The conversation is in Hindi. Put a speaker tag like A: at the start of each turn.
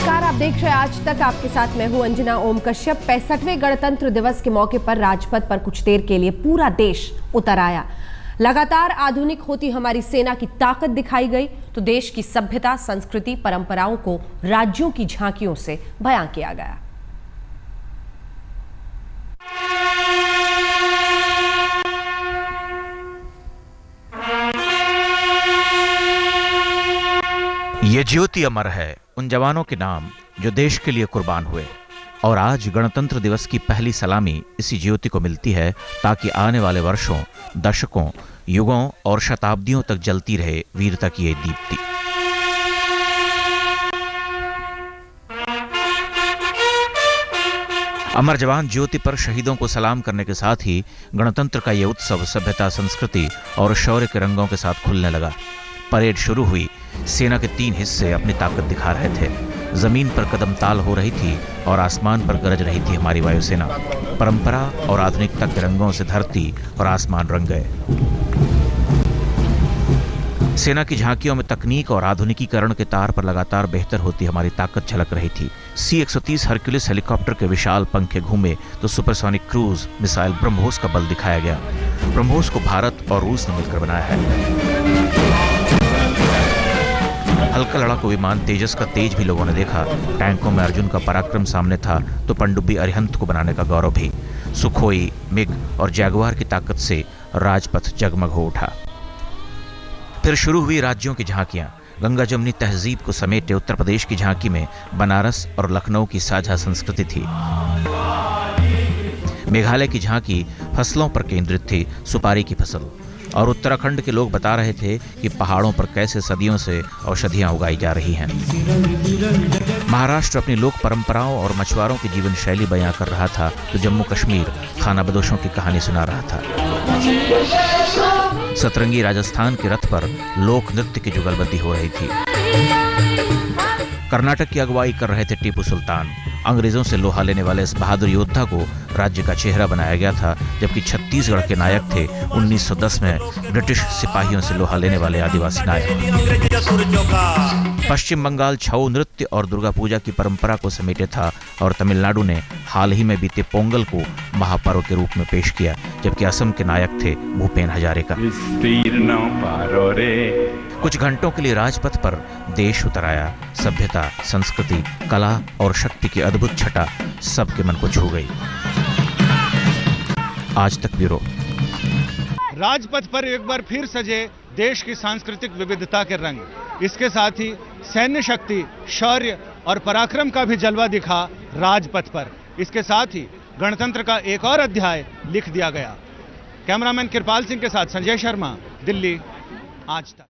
A: नमस्कार, आप देख रहे हैं आज तक। आपके साथ मैं हूं अंजना ओम कश्यप। 65वें गणतंत्र दिवस के मौके पर राजपथ पर कुछ देर के लिए पूरा देश उतर आया। लगातार आधुनिक होती हमारी सेना की ताकत दिखाई गई तो देश की सभ्यता, संस्कृति, परंपराओं को राज्यों की झांकियों से बयां किया गया।
B: ये ज्योति अमर है उन जवानों के नाम जो देश के लिए कुर्बान हुए। और आज गणतंत्र दिवस की पहली सलामी इसी ज्योति को मिलती है ताकि आने वाले वर्षों, दशकों, युगों और शताब्दियों तक जलती रहे वीरता की ये दीप्ति। अमर जवान ज्योति पर शहीदों को सलाम करने के साथ ही गणतंत्र का ये उत्सव सभ्यता, संस्कृति और शौर्य के रंगों के साथ खुलने लगा। परेड शुरू हुई। सेना के 3 हिस्से अपनी ताकत दिखा रहे थे। जमीन पर कदम ताल हो रही थी और आसमान पर गरज रही थी हमारी वायुसेना। परंपरा और आधुनिकता के रंगों से धरती और आसमान रंग गए। सेना की झांकियों में तकनीक और आधुनिकीकरण के तार पर लगातार बेहतर होती हमारी ताकत झलक रही थी। C-130 हरक्यूलिस हेलीकॉप्टर के विशाल पंखे घूमे तो सुपरसोनिक क्रूज मिसाइल ब्रह्मोस का बल दिखाया गया। ब्रह्मोस को भारत और रूस ने मिलकर बनाया है। हल्का लड़ाकू विमान तेजस का तेज भी लोगों ने देखा। टैंकों में अर्जुन का पराक्रम सामने था तो पनडुब्बी अरिहंत को बनाने का गौरव भी। सुखोई, मिग और जैगुआर की ताकत से राजपथ जगमग हो उठा। फिर शुरू हुई राज्यों की झांकियां। गंगा जमुनी तहजीब को समेटे उत्तर प्रदेश की झांकी में बनारस और लखनऊ की साझा संस्कृति थी। मेघालय की झांकी फसलों पर केंद्रित थी, सुपारी की फसल। और उत्तराखंड के लोग बता रहे थे कि पहाड़ों पर कैसे सदियों से औषधियां उगाई जा रही हैं। महाराष्ट्र अपनी लोक परंपराओं और मछुआरों की जीवन शैली बयां कर रहा था तो जम्मू कश्मीर खानाबदोशों की कहानी सुना रहा था। सतरंगी राजस्थान के रथ पर लोक नृत्य की जुगलबंदी हो रही थी। कर्नाटक की अगुवाई कर रहे थे टीपू सुल्तान। अंग्रेजों से लोहा लेने वाले इस बहादुर योद्धा को राज्य का चेहरा बनाया गया था, जबकि छत्तीसगढ़ के नायक थे 1910 में ब्रिटिश सिपाहियों से लोहा लेने वाले आदिवासी नायक। पश्चिम बंगाल छऊ नृत्य और दुर्गा पूजा की परंपरा को समेटे था और तमिलनाडु ने हाल ही में बीते पोंगल को महापर्व के रूप में पेश किया, जबकि असम के नायक थे भूपेन हजारिका। कुछ घंटों के लिए राजपथ पर देश उतर आया। सभ्यता, संस्कृति, कला और शक्ति की अद्भुत छटा सबके मन को छू गई। आज तक ब्यूरो।
C: राजपथ पर एक बार फिर सजे देश की सांस्कृतिक विविधता के रंग। इसके साथ ही सैन्य शक्ति, शौर्य और पराक्रम का भी जलवा दिखा राजपथ पर। इसके साथ ही गणतंत्र का एक और अध्याय लिख दिया गया। कैमरामैन कृपाल सिंह के साथ संजय शर्मा, दिल्ली, आज तक।